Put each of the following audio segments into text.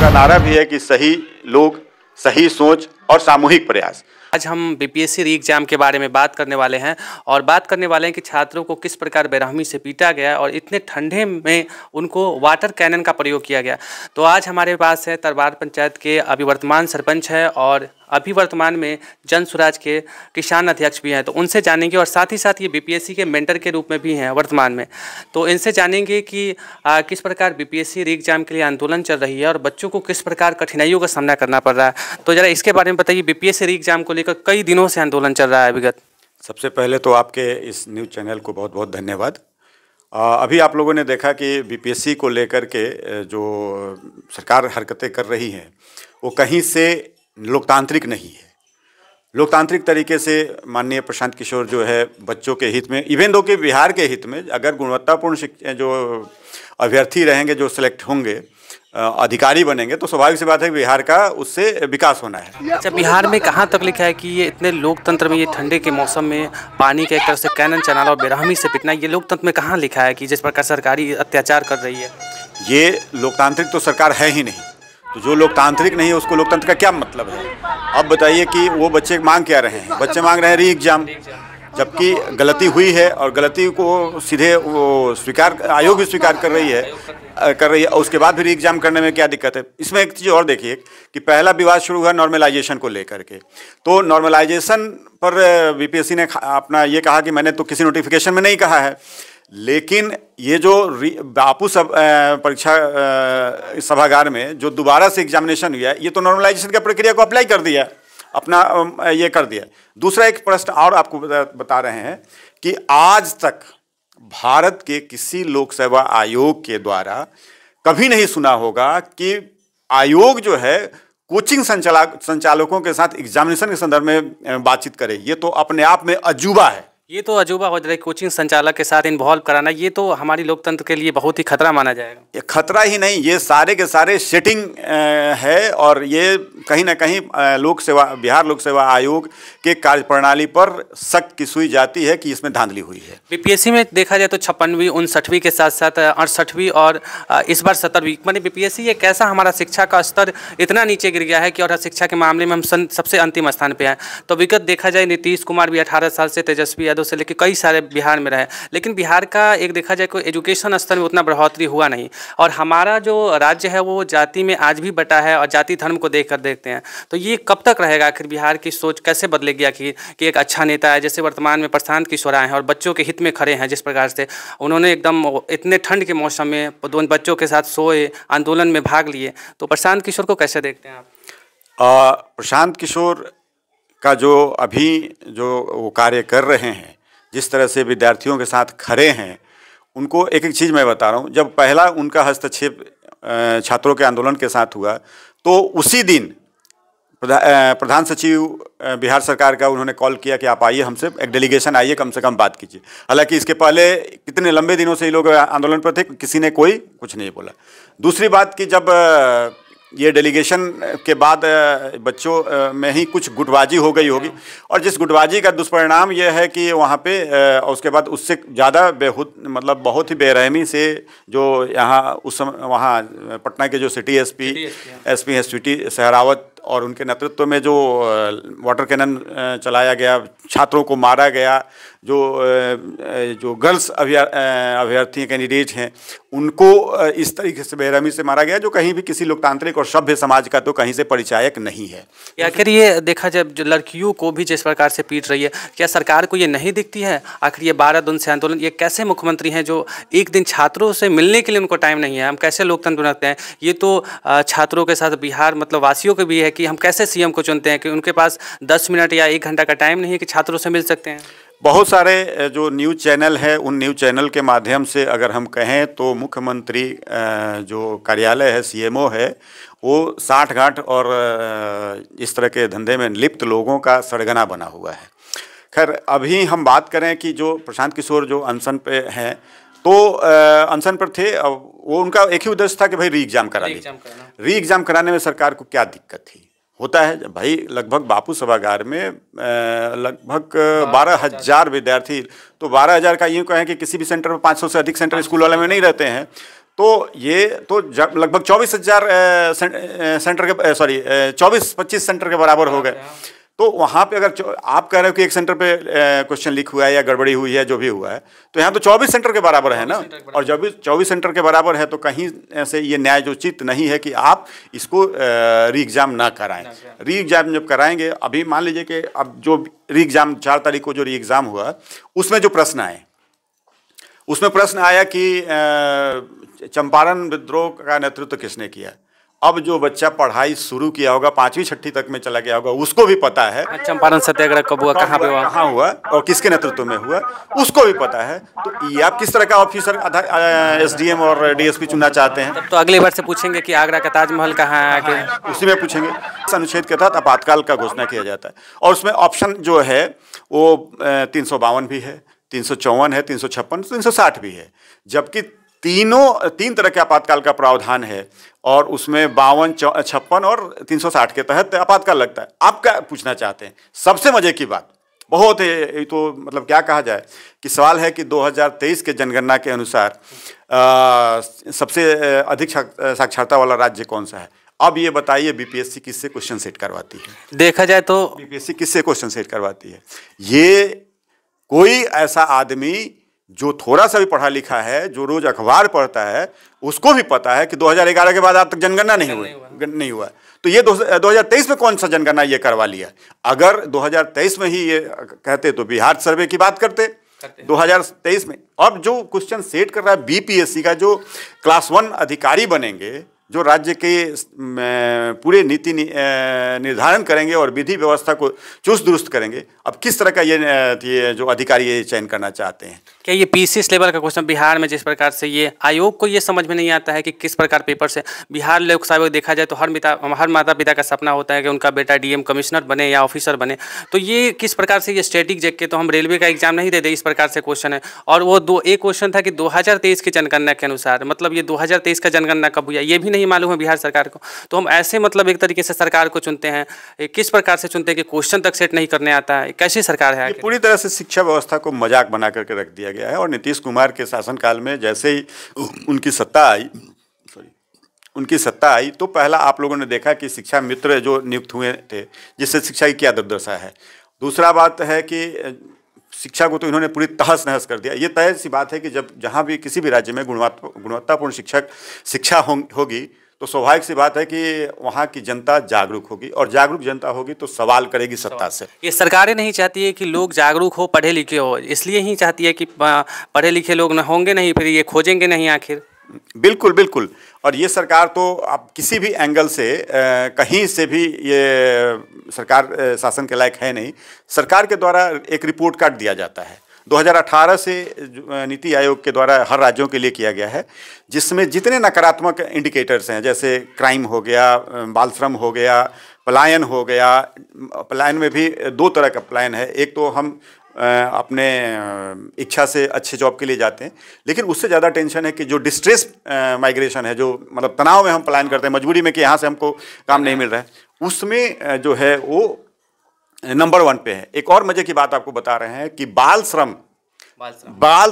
का नारा भी है कि सही लोग, सही सोच और सामूहिक प्रयास। आज हम बीपीएससी री एग्जाम के बारे में बात करने वाले हैं और बात करने वाले हैं कि छात्रों को किस प्रकार बेरहमी से पीटा गया और इतने ठंडे में उनको वाटर कैनन का प्रयोग किया गया। तो आज हमारे पास है तरवार पंचायत के अभी वर्तमान सरपंच है और अभी वर्तमान में जन स्वराज के किसान अध्यक्ष भी हैं, तो उनसे जानेंगे और साथ ही साथ ये बीपीएससी के मेंटर के रूप में भी हैं वर्तमान में। तो इनसे जानेंगे कि किस प्रकार बीपीएससी री एग्जाम के लिए आंदोलन चल रही है और बच्चों को किस प्रकार कठिनाइयों का सामना करना पड़ रहा है। तो ज़रा इसके बारे में बताइए, बीपीएससी री एग्जाम को लेकर कई दिनों से आंदोलन चल रहा है विगत। सबसे पहले तो आपके इस न्यूज़ चैनल को बहुत बहुत धन्यवाद। अभी आप लोगों ने देखा कि बीपीएससी को लेकर के जो सरकार हरकतें कर रही है वो कहीं से लोकतांत्रिक नहीं है। लोकतांत्रिक तरीके से माननीय प्रशांत किशोर जो है बच्चों के हित में, इवन दो कि बिहार के हित में, अगर गुणवत्तापूर्ण शिक्षा जो अभ्यर्थी रहेंगे, जो सिलेक्ट होंगे, अधिकारी बनेंगे, तो स्वाभाविक सी बात है कि बिहार का उससे विकास होना है। अच्छा, बिहार में कहाँ तक लिखा है कि ये इतने लोकतंत्र में, ये ठंडे के मौसम में पानी के एक तरह से कैनन चलाना और बेरहमी से पिटना, ये लोकतंत्र में कहाँ लिखा है कि जिस प्रकार सरकारी अत्याचार कर रही है? ये लोकतांत्रिक तो सरकार है ही नहीं, तो जो लोकतांत्रिक नहीं है उसको लोकतंत्र का क्या मतलब है? अब बताइए कि वो बच्चे मांग क्या रहे हैं? बच्चे मांग रहे हैं री एग्जाम, जबकि गलती हुई है और गलती को सीधे वो आयोग भी स्वीकार कर रही है और उसके बाद भी री एग्जाम करने में क्या दिक्कत है? इसमें एक चीज़ और देखिए कि पहला विवाद शुरू हुआ नॉर्मलाइजेशन को लेकर के। तो नॉर्मलाइजेशन पर बीपीएससी ने अपना ये कहा कि मैंने तो किसी नोटिफिकेशन में नहीं कहा है, लेकिन ये जो बापू परीक्षा सभागार में जो दोबारा से एग्जामिनेशन हुआ, ये तो नॉर्मलाइजेशन की प्रक्रिया को अप्लाई कर दिया, अपना ये कर दिया। दूसरा एक प्रश्न और आपको बता रहे हैं कि आज तक भारत के किसी लोक सेवा आयोग के द्वारा कभी नहीं सुना होगा कि आयोग जो है कोचिंग संचालकों के साथ एग्जामिनेशन के संदर्भ में बातचीत करे। ये तो अपने आप में अजूबा है। ये तो अजूबा हो जाए, कोचिंग संचालक के साथ इन्वॉल्व कराना, ये तो हमारी लोकतंत्र के लिए बहुत ही खतरा माना जाएगा। ये खतरा ही नहीं, ये सारे के सारे सेटिंग है और ये कहीं ना कहीं बिहार लोक सेवा आयोग के कार्यप्रणाली पर शक की सुई जाती है कि इसमें धांधली हुई है। बीपीएससी में देखा जाए तो 56वीं 59वीं के साथ साथ 68वीं और इस बार 70वीं, माने बीपीएससी ये कैसा हमारा शिक्षा का स्तर इतना नीचे गिर गया है कि और शिक्षा के मामले में हम सबसे अंतिम स्थान पे हैं। तो विगत देखा जाए नीतीश कुमार भी 18 साल से, तेजस्वी यादव से लेकर कई सारे बिहार में रहे, लेकिन बिहार का एक देखा जाए कोई एजुकेशन स्तर में उतना बढ़ोतरी हुआ नहीं। और हमारा जो राज्य है वो जाति में आज भी बटा है और जाति धर्म को देखते हैं। तो ये कब तक रहेगा? आखिर बिहार की सोच कैसे बदलेगी कि एक अच्छा नेता है जैसे वर्तमान में प्रशांत किशोर आए हैं और बच्चों के हित में खड़े हैं, जिस प्रकार से उन्होंने एकदम इतने ठंड के मौसम में दोनों बच्चों के साथ सोए, आंदोलन में भाग लिए। तो प्रशांत किशोर को कैसे देखते हैं आप? प्रशांत किशोर का जो अभी जो वो कार्य कर रहे हैं, जिस तरह से विद्यार्थियों के साथ खड़े हैं, उनको एक एक चीज़ मैं बता रहा हूँ। जब पहला उनका हस्तक्षेप छात्रों के आंदोलन के साथ हुआ तो उसी दिन प्रधान सचिव बिहार सरकार का उन्होंने कॉल किया कि आप आइए, हमसे एक डेलीगेशन आइए, कम से कम बात कीजिए। हालांकि इसके पहले कितने लंबे दिनों से ये लोग आंदोलन पर थे, किसी ने कोई कुछ नहीं बोला। दूसरी बात कि जब ये डेलीगेशन के बाद बच्चों में ही कुछ गुटबाजी हो गई होगी और जिस गुटबाजी का दुष्परिणाम ये है कि वहाँ पे उसके बाद उससे ज़्यादा बहुत ही बेरहमी से जो यहाँ उस समय वहाँ पटना के जो सिटी एसपी है स्वीटी सहरावत और उनके नेतृत्व में जो वाटर कैनन चलाया गया, छात्रों को मारा गया, जो गर्ल्स अभ्यर्थी कैंडिडेट हैं उनको इस तरीके से बेरहमी से मारा गया, जो कहीं भी किसी लोकतांत्रिक और सभ्य समाज का तो कहीं से परिचायक नहीं है। आखिर ये देखा जाए जो लड़कियों को भी जिस प्रकार से पीट रही है, क्या सरकार को ये नहीं दिखती है? आखिर ये 12 दिन से आंदोलन, ये कैसे मुख्यमंत्री हैं जो एक दिन छात्रों से मिलने के लिए उनको टाइम नहीं है? हम कैसे लोकतंत्र बनाते हैं? ये तो छात्रों के साथ बिहार वासियों को भी है कि हम कैसे सीएम को चुनते हैं कि उनके पास 10 मिनट या 1 घंटा का टाइम नहीं है कि छात्रों से मिल सकते हैं। बहुत सारे जो न्यूज़ चैनल है, उन न्यूज़ चैनल के माध्यम से अगर हम कहें तो मुख्यमंत्री जो कार्यालय है, सीएमओ है, वो साठ-गांठ और इस तरह के धंधे में लिप्त लोगों का सरगना बना हुआ है। खैर, अभी हम बात करें कि जो प्रशांत किशोर जो अनशन पे हैं, तो अनशन पर थे, वो उनका एक ही उद्देश्य था कि भाई री एग्जाम करा ली। री एग्जाम कराने में सरकार को क्या दिक्कत थी? होता है भाई, लगभग बापू सभागार में लगभग 12,000 विद्यार्थी, तो 12,000 का यूँ कहें कि किसी भी सेंटर में 500 से अधिक सेंटर स्कूल वाले में नहीं रहते हैं, तो ये तो लगभग 24,000 सेंटर के 24-25 सेंटर के बराबर हो गए। तो वहाँ पे अगर आप कह रहे हो कि एक सेंटर पे क्वेश्चन लीक हुआ है या गड़बड़ी हुई है, जो भी हुआ है, तो यहाँ तो 24 सेंटर के बराबर है ना। और जब 24 सेंटर के बराबर है तो कहीं से ये न्यायोचित नहीं है कि आप इसको री एग्ज़ाम ना कराएं। री एग्ज़ाम जब कराएंगे, अभी मान लीजिए कि अब जो री एग्ज़ाम 4 तारीख को जो री एग्ज़ाम हुआ, उसमें जो प्रश्न आए, उसमें प्रश्न आया कि चंपारण विद्रोह का नेतृत्व किसने किया। अब जो बच्चा पढ़ाई शुरू किया होगा, 5वीं 6ठी तक में चला गया होगा, उसको भी पता है चंपारण सत्याग्रह कब हुआ, कहाँ पे हुआ, कहाँ हुआ और किसके नेतृत्व में हुआ, उसको भी पता है। तो ये आप किस तरह का ऑफिसर SDM और DSP चुनना चाहते हैं? तो अगली बार से पूछेंगे कि आगरा का ताजमहल कहाँ है आगे, उसी में पूछेंगे। इस अनुच्छेद के तहत आपातकाल का घोषणा किया जाता है और उसमें ऑप्शन जो है वो 352 भी है, 354 है, 356, 360 भी है। जबकि तीन तरह के आपातकाल का प्रावधान है और उसमें 52, 56 और 360 के तहत आपातकाल लगता है। आप क्या पूछना चाहते हैं? सबसे मजे की बात, बहुत है तो मतलब क्या कहा जाए कि सवाल है कि 2023 के जनगणना के अनुसार सबसे अधिक साक्षरता वाला राज्य कौन सा है? अब ये बताइए, BPSC किससे क्वेश्चन सेट करवाती है? देखा जाए तो BPSC किससे क्वेश्चन सेट करवाती है? ये कोई ऐसा आदमी जो थोड़ा सा भी पढ़ा लिखा है, जो रोज अखबार पढ़ता है, उसको भी पता है कि 2011 के बाद आज तक जनगणना नहीं हुआ। तो ये 2023 में कौन सा जनगणना ये करवा लिया? अगर 2023 में ही ये कहते तो बिहार सर्वे की बात करते 2023 में। अब जो क्वेश्चन सेट कर रहा है BPSC का, जो क्लास 1 अधिकारी बनेंगे, जो राज्य के पूरे नीति निर्धारण करेंगे और विधि व्यवस्था को चुस्त दुरुस्त करेंगे, अब किस तरह का ये जो अधिकारी ये चयन करना चाहते हैं? क्या ये PCS लेवल का क्वेश्चन बिहार में जिस प्रकार से ये आयोग को ये समझ में नहीं आता है कि किस प्रकार पेपर से बिहार लोक सेवा देखा जाए तो हर माता पिता का सपना होता है कि उनका बेटा DM कमिश्नर बने या ऑफिसर बने। तो ये किस प्रकार से ये स्टैटिक देख के तो हम रेलवे का एग्जाम नहीं दे दे, इस प्रकार से क्वेश्चन है। और वो एक क्वेश्चन था कि 2023 की जनगणना के अनुसार, मतलब ये 2023 का जनगणना कब हुआ ये भी नहीं मालूम है बिहार सरकार को। तो हम ऐसे मतलब एक तरीके से सरकार को चुनते हैं, किस प्रकार से चुनते हैं कि क्वेश्चन तक सेट नहीं करने आता है? कैसी सरकार है? पूरी तरह से शिक्षा व्यवस्था को मजाक बना करके रख दिया गया है। और नीतीश कुमार के शासनकाल में जैसे ही उनकी सत्ता आई तो पहला आप लोगों ने देखा कि शिक्षा मित्र जो नियुक्त हुए थे, जिससे शिक्षा की क्या दुर्दशा है। दूसरा बात है कि शिक्षा को तो इन्होंने पूरी तहस नहस कर दिया। ये तय सी बात है कि जब जहाँ भी किसी भी राज्य में गुणवत्तापूर्ण शिक्षा होगी तो स्वाभाविक सी बात है कि वहाँ की जनता जागरूक होगी, और जागरूक जनता होगी तो सवाल करेगी सत्ता से। ये सरकारें नहीं चाहती है कि लोग जागरूक हो, पढ़े लिखे हो, इसलिए ही चाहती है कि पढ़े लिखे लोग न होंगे नहीं, फिर ये खोजेंगे नहीं आखिर। बिल्कुल बिल्कुल। और ये सरकार तो अब किसी भी एंगल से कहीं से भी ये सरकार शासन के लायक है नहीं। सरकार के द्वारा एक रिपोर्ट कार्ड दिया जाता है, 2018 से नीति आयोग के द्वारा हर राज्यों के लिए किया गया है, जिसमें जितने नकारात्मक इंडिकेटर्स हैं, जैसे क्राइम हो गया, बाल श्रम हो गया, पलायन हो गया। पलायन में भी 2 तरह का पलायन है। एक तो हम अपने इच्छा से अच्छे जॉब के लिए जाते हैं, लेकिन उससे ज़्यादा टेंशन है कि जो डिस्ट्रेस माइग्रेशन है, जो मतलब तनाव में हम पलायन करते हैं मजबूरी में कि यहाँ से हमको काम नहीं मिल रहा है, उसमें जो है वो नंबर 1 पे है। एक और मजे की बात आपको बता रहे हैं कि बाल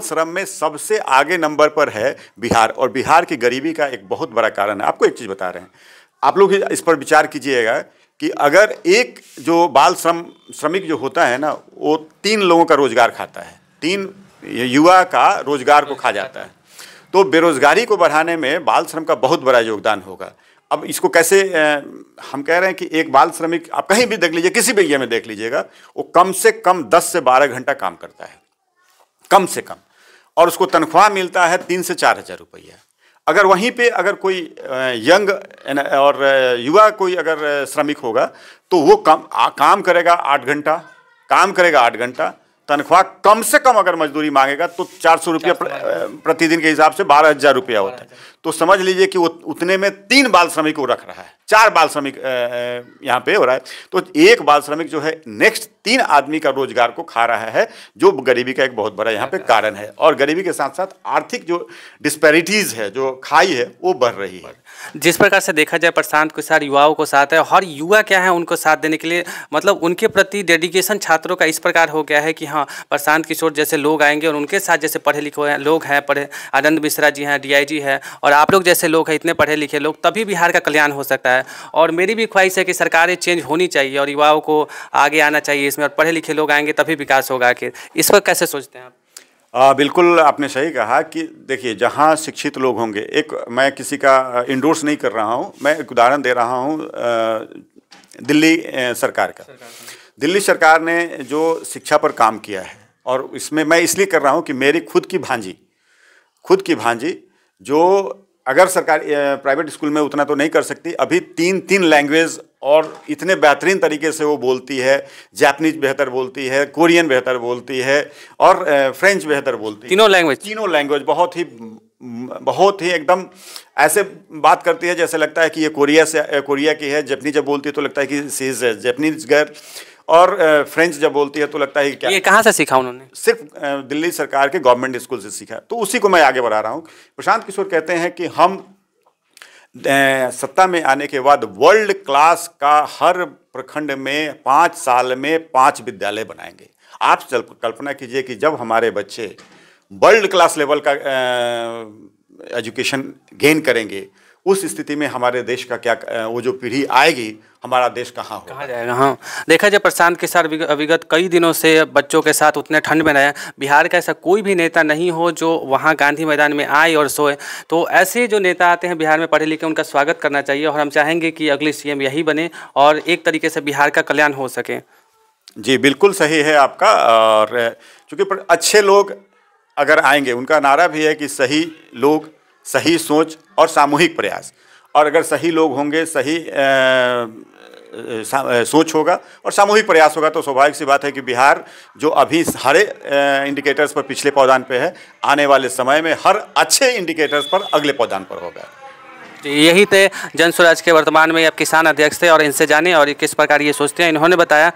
श्रम में सबसे आगे नंबर पर है बिहार, और बिहार की गरीबी का एक बहुत बड़ा कारण है। आपको एक चीज़ बता रहे हैं, आप लोग इस पर विचार कीजिएगा कि अगर एक जो बाल श्रमिक जो होता है ना, वो 3 लोगों का रोजगार खाता है, 3 युवा का रोजगार को खा जाता है, तो बेरोजगारी को बढ़ाने में बाल श्रम का बहुत बड़ा योगदान होगा। अब इसको कैसे हम कह रहे हैं कि एक बाल श्रमिक आप कहीं भी देख लीजिए, किसी भी एरिया में देख लीजिएगा, वो कम से कम 10 से 12 घंटा काम करता है, कम से कम, और उसको तनख्वाह मिलता है 3 से 4 हज़ार रुपया। अगर वहीं पे अगर कोई यंग और युवा कोई अगर श्रमिक होगा तो वो काम करेगा 8 घंटा, तनख्वाह कम से कम अगर मजदूरी मांगेगा तो 400 रुपया प्रतिदिन के हिसाब से 12,000 रुपया होता है। तो समझ लीजिए कि वो उतने में 3 बाल श्रमिक को रख रहा है, 4 बाल श्रमिक यहाँ पे हो रहा है। तो एक बाल श्रमिक जो है नेक्स्ट 3 आदमी का रोजगार को खा रहा है, जो गरीबी का एक बहुत बड़ा यहाँ पे कारण है। और गरीबी के साथ साथ आर्थिक जो डिस्पैरिटीज़ है, जो खाई है, वो बढ़ रही है। जिस प्रकार से देखा जाए प्रशांत के साथ युवाओं को साथ है, हर युवा क्या है उनको साथ देने के लिए, मतलब उनके प्रति डेडिकेशन छात्रों का इस प्रकार हो गया है कि हाँ प्रशांत किशोर जैसे लोग आएंगे और उनके साथ जैसे पढ़े लिखे लोग हैं, आनंद मिश्रा जी हैं, DIG है, और आप लोग जैसे लोग हैं, इतने पढ़े लिखे लोग, तभी बिहार का कल्याण हो सकता है। और मेरी भी ख्वाहिश है कि सरकारें चेंज होनी चाहिए और युवाओं को आगे आना चाहिए इसमें, और पढ़े लिखे लोग आएंगे तभी विकास होगा। आखिर इस पर कैसे सोचते हैं आप? बिल्कुल आपने सही कहा कि देखिए जहाँ शिक्षित लोग होंगे, एक मैं किसी का इंडोर्स नहीं कर रहा हूँ, मैं एक उदाहरण दे रहा हूँ दिल्ली सरकार का। दिल्ली सरकार ने जो शिक्षा पर काम किया है, और इसमें मैं इसलिए कर रहा हूँ कि मेरी खुद की भांजी जो अगर सरकार प्राइवेट स्कूल में उतना तो नहीं कर सकती, अभी तीन लैंग्वेज और इतने बेहतरीन तरीके से वो बोलती है। जापानीज बेहतर बोलती है, कोरियन बेहतर बोलती है, और फ्रेंच बेहतर बोलती है। तीनों लैंग्वेज बहुत ही एकदम ऐसे बात करती है जैसे लगता है कि ये कोरिया की है। जापानी जब बोलती है तो लगता है कि सी इज जापानीज गर्ल, और फ्रेंच जब बोलती है तो लगता है कि क्या। ये कहाँ से सीखा उन्होंने? सिर्फ दिल्ली सरकार के गवर्नमेंट स्कूल से सीखा। तो उसी को मैं आगे बढ़ा रहा हूँ। प्रशांत किशोर कहते हैं कि हम सत्ता में आने के बाद वर्ल्ड क्लास का हर प्रखंड में 5 साल में 5 विद्यालय बनाएंगे। आप कल्पना कीजिए कि जब हमारे बच्चे वर्ल्ड क्लास लेवल का एजुकेशन गेन करेंगे, उस स्थिति में हमारे देश का क्या, वो जो पीढ़ी आएगी, हमारा देश कहाँ जाएगा। हाँ, देखा जाए प्रशांत के साथ विगत कई दिनों से बच्चों के साथ उतने ठंड में रहे। बिहार का ऐसा कोई भी नेता नहीं हो जो वहाँ गांधी मैदान में आए और सोए। तो ऐसे जो नेता आते हैं बिहार में पढ़े लिखे, उनका स्वागत करना चाहिए, और हम चाहेंगे कि अगली CM यही बने और एक तरीके से बिहार का कल्याण हो सके। जी बिल्कुल सही है आपका। और चूँकि अच्छे लोग अगर आएंगे, उनका नारा भी है कि सही लोग, सही सोच और सामूहिक प्रयास। और अगर सही लोग होंगे, सही सोच होगा और सामूहिक प्रयास होगा, तो स्वाभाविक सी बात है कि बिहार जो अभी सारे इंडिकेटर्स पर पिछले पावदान पे है, आने वाले समय में हर अच्छे इंडिकेटर्स पर अगले पावदान पर होगा। यही थे जन स्वराज के वर्तमान में आप किसान अध्यक्ष थे, और इनसे जाने और किस प्रकार ये सोचते हैं। इन्होंने बताया